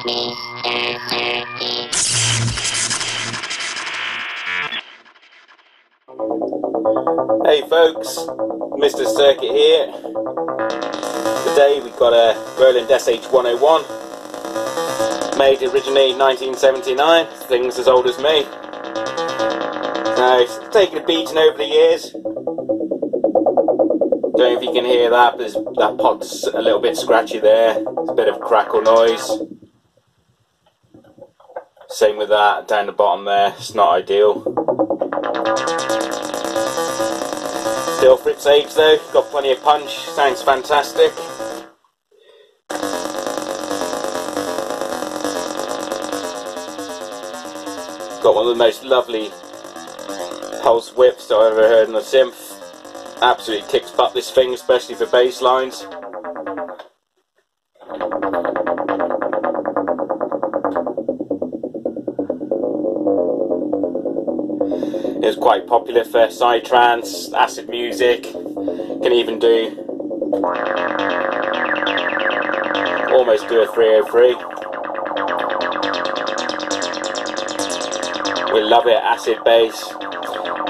Hey folks, Mr. Circuit here. Today we've got a Roland SH101, made originally 1979, things as old as me. So it's taken a beating over the years. Don't know if you can hear that, but that pot's a little bit scratchy there. It's a bit of crackle noise. Same with that down the bottom there, it's not ideal. Still for its age though, got plenty of punch, sounds fantastic. Got one of the most lovely pulse whips I've ever heard in a synth. Absolutely kicks butt this thing, especially for bass lines. It was quite popular for psytrance, acid music. Can even do almost do a 303. We love it, acid bass.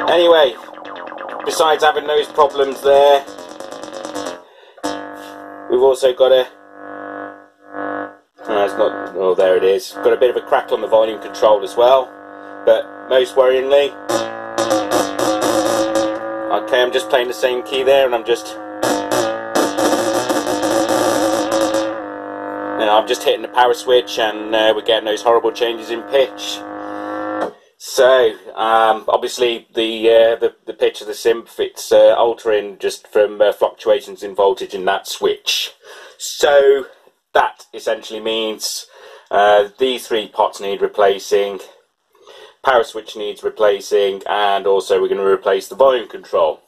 Anyway, besides having those problems there, we've also got a oh, there it is. Got a bit of a crackle on the volume control as well, but most worryingly, okay, I'm just playing the same key there, and I'm just hitting the power switch, and we're getting those horrible changes in pitch. So obviously the pitch of the synth, it's altering just from fluctuations in voltage in that switch. So that essentially means these three pots need replacing, power switch needs replacing, and also we're going to replace the volume control.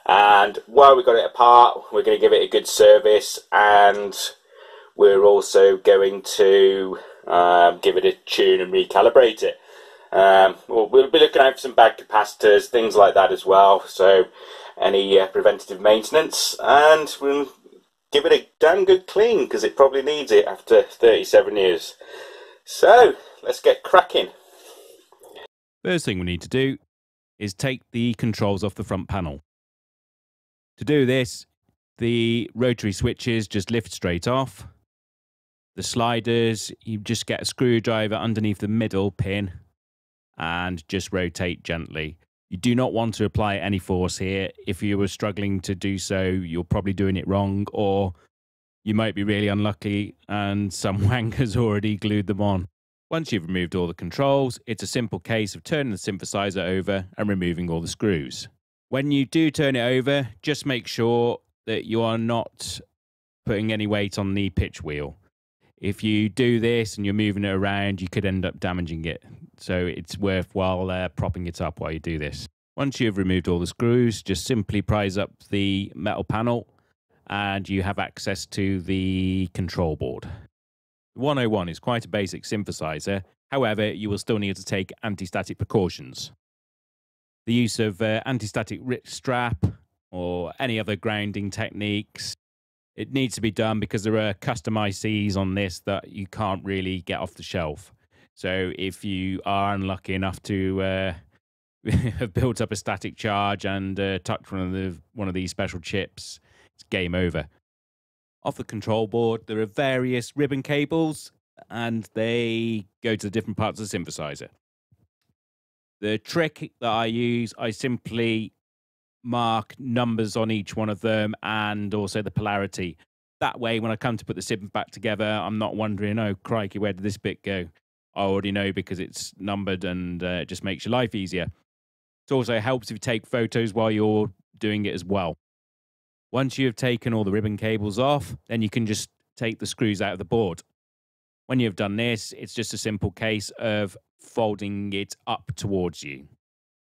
And while we've got it apart, we're going to give it a good service, and we're also going to give it a tune and recalibrate it. We'll be looking out for some bad capacitors, things like that as well, so any preventative maintenance, and we'll give it a damn good clean, because it probably needs it after 37 years. So let's get cracking. First thing we need to do is take the controls off the front panel. To do this, the rotary switches just lift straight off. The sliders, you just get a screwdriver underneath the middle pin and just rotate gently. You do not want to apply any force here. If you were struggling to do so, you're probably doing it wrong, or you might be really unlucky and some wanker's already glued them on. Once you've removed all the controls, it's a simple case of turning the synthesizer over and removing all the screws. When you do turn it over, just make sure that you are not putting any weight on the pitch wheel. If you do this and you're moving it around, you could end up damaging it. So it's worthwhile propping it up while you do this. Once you've removed all the screws, just simply prise up the metal panel and you have access to the control board. The 101 is quite a basic synthesizer. However, you will still need to take anti-static precautions. The use of anti-static rip strap or any other grounding techniques, it needs to be done because there are custom ICs on this that you can't really get off the shelf. So if you are unlucky enough to have built up a static charge and touch one of these special chips, it's game over. Off the control board, there are various ribbon cables, and they go to the different parts of the synthesizer. The trick that I use, I simply mark numbers on each one of them and also the polarity. That way, when I come to put the synth back together, I'm not wondering, oh, crikey, where did this bit go? I already know because it's numbered, and it just makes your life easier. It also helps if you take photos while you're doing it as well. Once you've taken all the ribbon cables off, then you can just take the screws out of the board. When you've done this, it's just a simple case of folding it up towards you.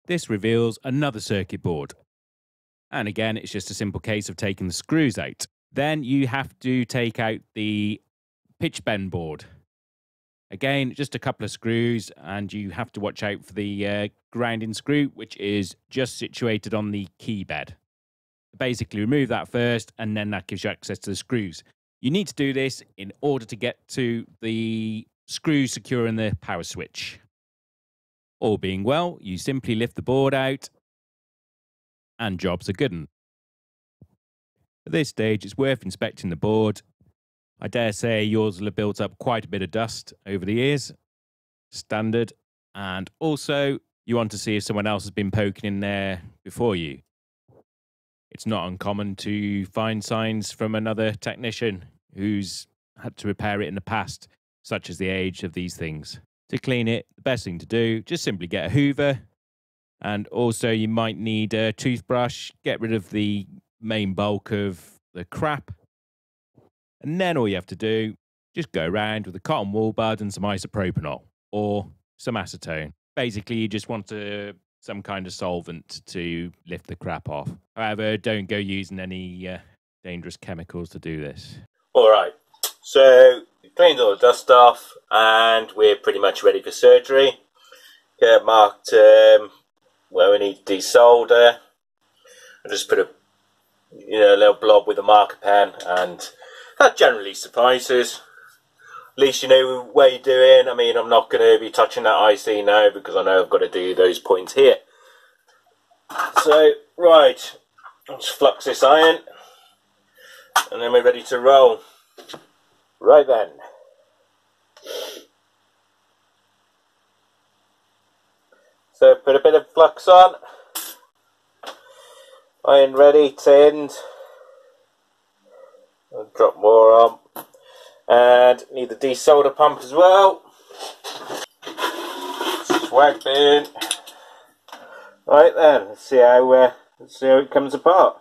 This reveals another circuit board. And again, it's just a simple case of taking the screws out. Then you have to take out the pitch bend board. Again, just a couple of screws, and you have to watch out for the grounding screw, which is just situated on the key bed. Basically, remove that first, and then that gives you access to the screws. You need to do this in order to get to the screw securing the power switch. All being well, you simply lift the board out and jobs are good 'un. At this stage, it's worth inspecting the board. I dare say yours will have built up quite a bit of dust over the years. Standard. And also, you want to see if someone else has been poking in there before you. It's not uncommon to find signs from another technician who's had to repair it in the past, such as the age of these things. To clean it, the best thing to do, just simply get a hoover. And also you might need a toothbrush, get rid of the main bulk of the crap. And then all you have to do, just go around with a cotton wool bud and some isopropanol or some acetone. Basically, you just want some kind of solvent to lift the crap off. However, don't go using any dangerous chemicals to do this. Alright, so we cleaned all the dust off and we're pretty much ready for surgery. Get marked where we need to desolder. I just put a little blob with a marker pen, and that generally suffices. At least you know what you're doing. I mean, I'm not going to be touching that IC now because I know I've got to do those points here. So, right, let's flux this iron and then we're ready to roll. Right then. So put a bit of flux on, iron ready, tinned, I'll drop more on, and need the desolder pump as well. Swag bin. Right then, let's see how it comes apart.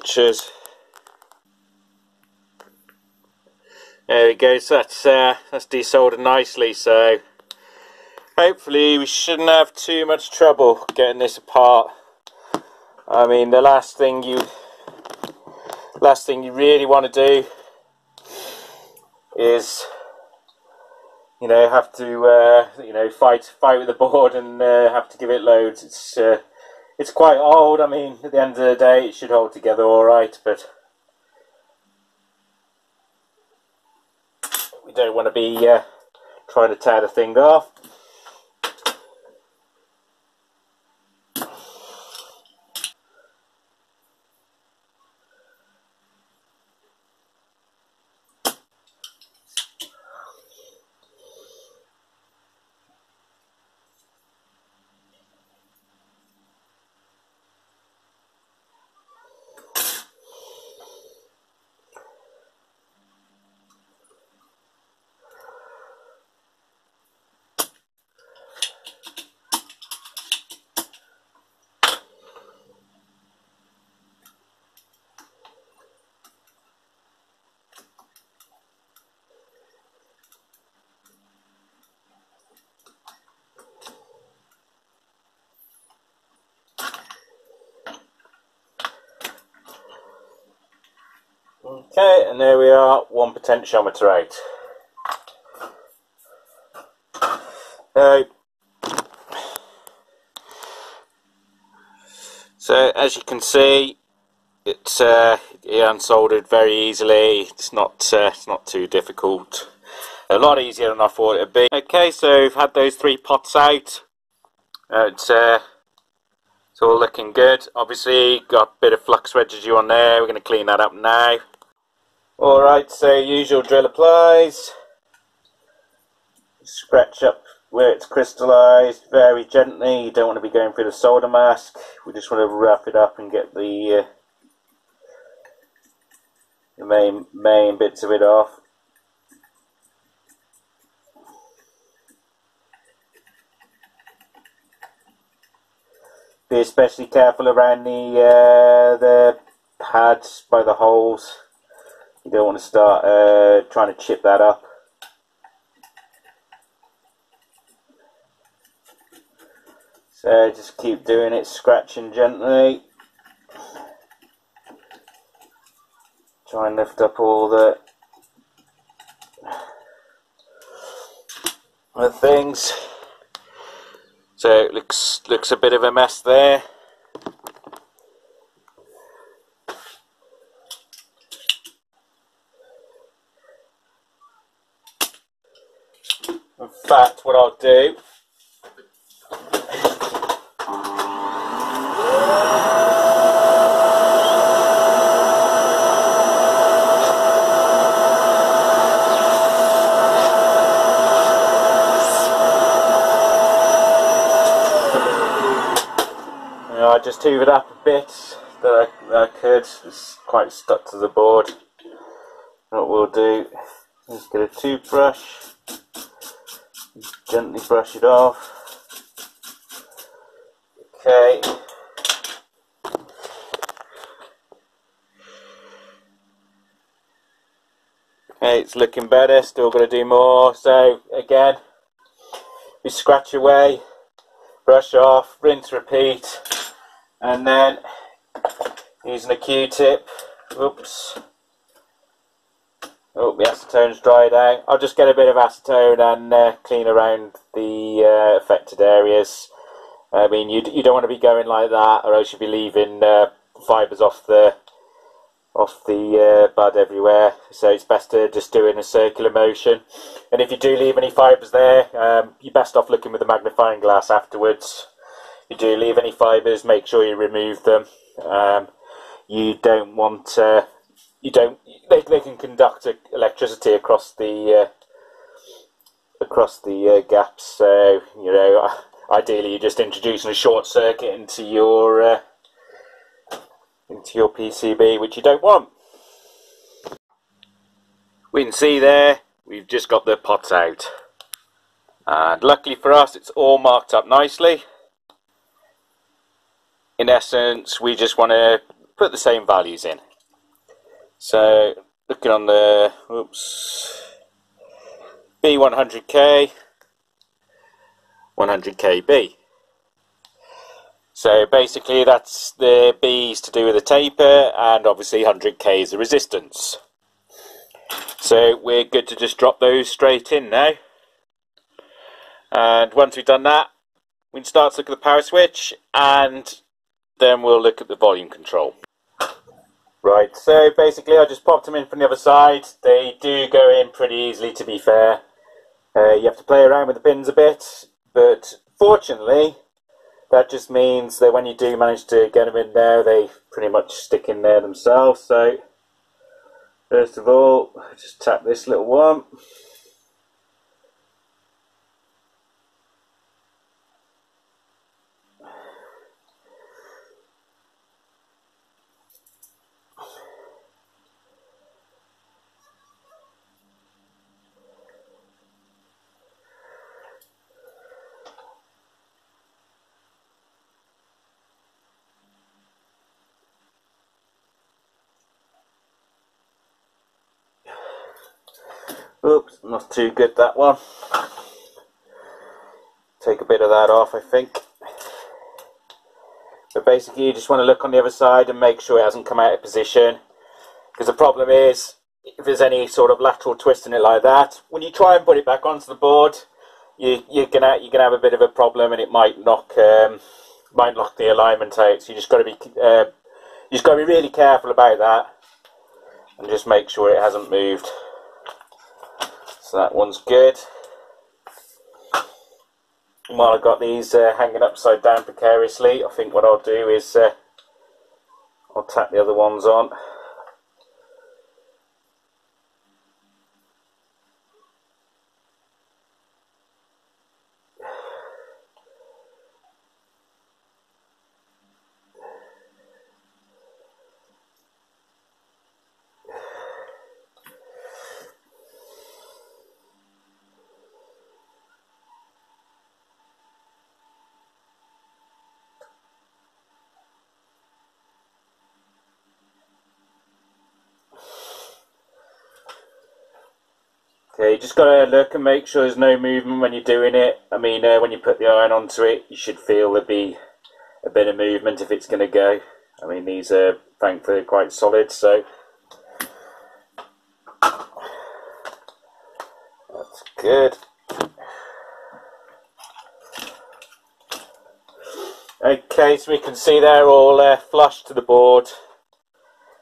Cheers. There we go, so that's desoldered nicely, so hopefully we shouldn't have too much trouble getting this apart. I mean, the last thing you really want to do is have to fight with the board and have to give it loads. It's quite old. I mean, at the end of the day, it should hold together all right, but we don't want to be trying to tear the thing off. Okay, and there we are, one potentiometer out. So as you can see, it's unsoldered very easily. It's not too difficult. A lot easier than I thought it'd be. Okay, so we've had those 3 pots out. It's all looking good. Obviously, got a bit of flux residue on there. We're going to clean that up now. Alright, so usual drill applies. Scratch up where it's crystallised very gently. You don't want to be going through the solder mask. We just want to rough it up and get the main bits of it off. Be especially careful around the pads by the holes. You don't want to start trying to chip that up. So just keep doing it, scratching gently. Try and lift up all the things. So it looks a bit of a mess there. In fact, what I'll do, I just hoovered up a bit that I could. It's quite stuck to the board. What we'll do is get a toothbrush, gently brush it off. Okay. Okay, it's looking better. Still got to do more. So again, we scratch away, brush off, rinse, repeat. And then using a Q-tip, oops, oh, the acetone's dried out. I'll just get a bit of acetone and clean around the affected areas. I mean, you don't want to be going like that, or else you'll be leaving fibres off the bud everywhere. So it's best to just do it in a circular motion. And if you do leave any fibres there, you're best off looking with a magnifying glass afterwards. If you do leave any fibres, make sure you remove them. You don't want they can conduct electricity across the gaps. So you know, ideally you're just introducing a short circuit into your PCB, which you don't want. We can see there we've just got the pots out, and luckily for us it's all marked up nicely. In essence, we just want to put the same values in. So looking on the B100K, 100KB. So basically that's the B's to do with the taper, and obviously 100K is the resistance. So we're good to just drop those straight in now. And once we've done that, we can start to look at the power switch, and then we'll look at the volume control. Right, so basically I just popped them in from the other side. They do go in pretty easily, to be fair. You have to play around with the pins a bit, but fortunately that just means that when you do manage to get them in there, they pretty much stick in there themselves. So first of all, just tap this little one. Oops, not too good that one. Take a bit of that off, I think. But basically you just want to look on the other side and make sure it hasn't come out of position. Because the problem is, if there's any sort of lateral twist in it like that, when you try and put it back onto the board, you're gonna have a bit of a problem, and it might knock the alignment out. So you just got to be really careful about that, and just make sure it hasn't moved. So that one's good. And while I've got these hanging upside down precariously, I think what I'll do is I'll tap the other ones on. Okay, you just got to look and make sure there's no movement when you're doing it. I mean, when you put the iron onto it, you should feel there'll be a bit of movement if it's going to go. I mean, these are thankfully quite solid, so That's good. Okay, so we can see they're all flush to the board,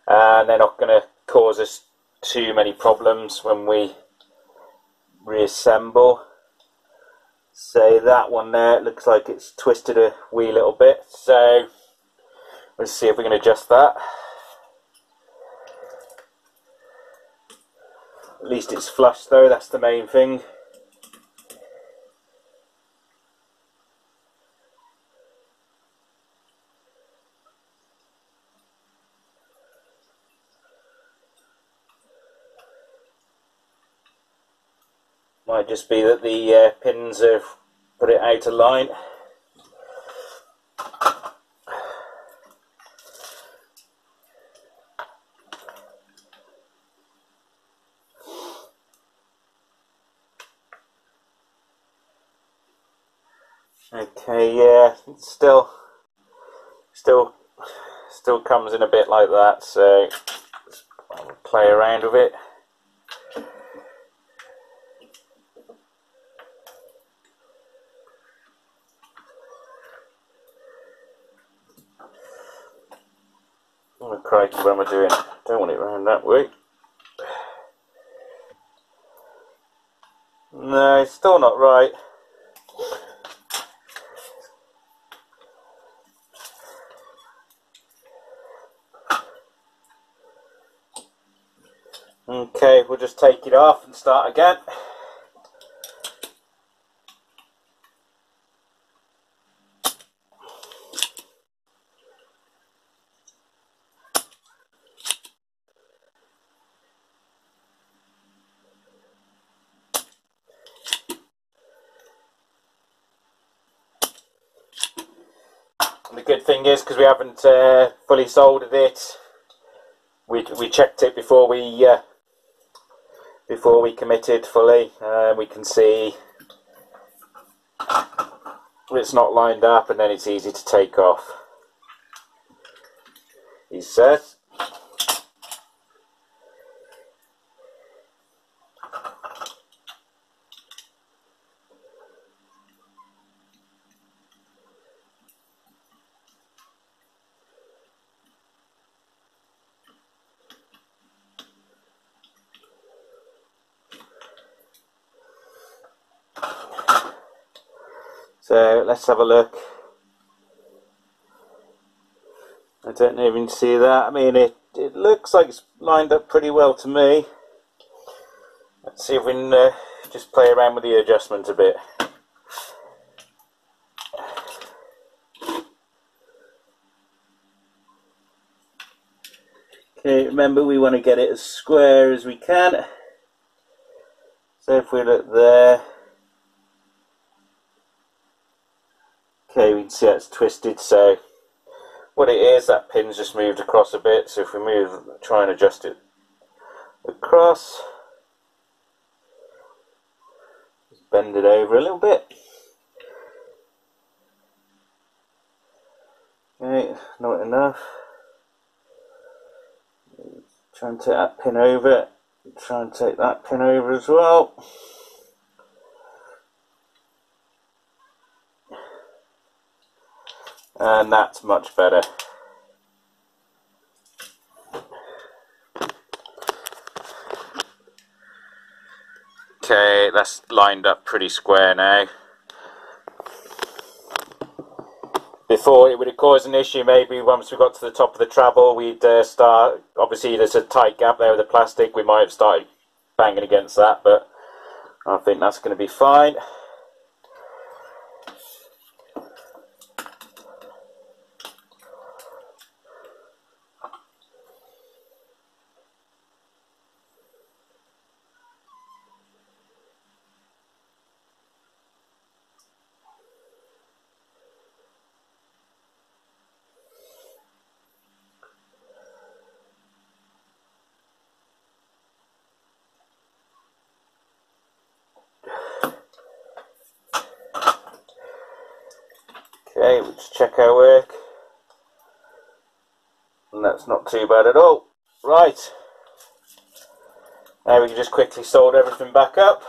and they're not going to cause us too many problems when we reassemble. So that one there, it looks like it's twisted a wee little bit, so let's see if we can adjust that. At least it's flush though, that's the main thing. Might just be that the pins have put it out of line. Okay, yeah, it's still comes in a bit like that, so I'll play around with it. Oh crikey, what am I doing? Don't want it round that way. No, it's still not right. Okay, we'll just take it off and start again. And the good thing is, because we haven't fully soldered it, we checked it before we committed fully. We can see it's not lined up, and then it's easy to take off. He says. So let's have a look. I don't even see that. I mean, it looks like it's lined up pretty well to me. Let's see if we can just play around with the adjustment a bit. Okay, remember we want to get it as square as we can. So if we look there, okay, we can see that's twisted. So what it is, that pin's just moved across a bit. So if we try and adjust it across, just bend it over a little bit. Okay, not enough. Try and take that pin over. Try and take that pin over as well. And that's much better. Okay, that's lined up pretty square now. Before, it would have caused an issue maybe once we got to the top of the travel. We'd start, obviously there's a tight gap there with the plastic, we might have started banging against that, but I think that's going to be fine. Okay, we'll just check our work. And that's not too bad at all. Right. Now we can just quickly solder everything back up.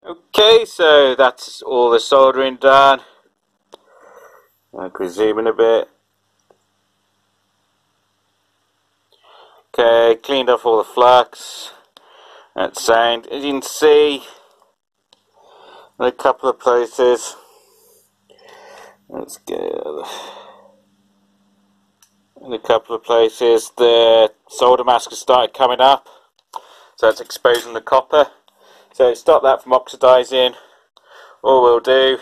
Okay, so that's all the soldering done. I can zoom in a bit. Okay, cleaned off all the flux. That's sound. As you can see, in a couple of places. Let's go. In a couple of places, the solder mask has started coming up, so that's exposing the copper. So stop that from oxidizing. All we'll do,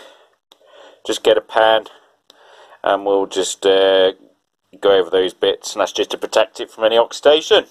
just get a pan, and we'll just go over those bits, and that's just to protect it from any oxidation.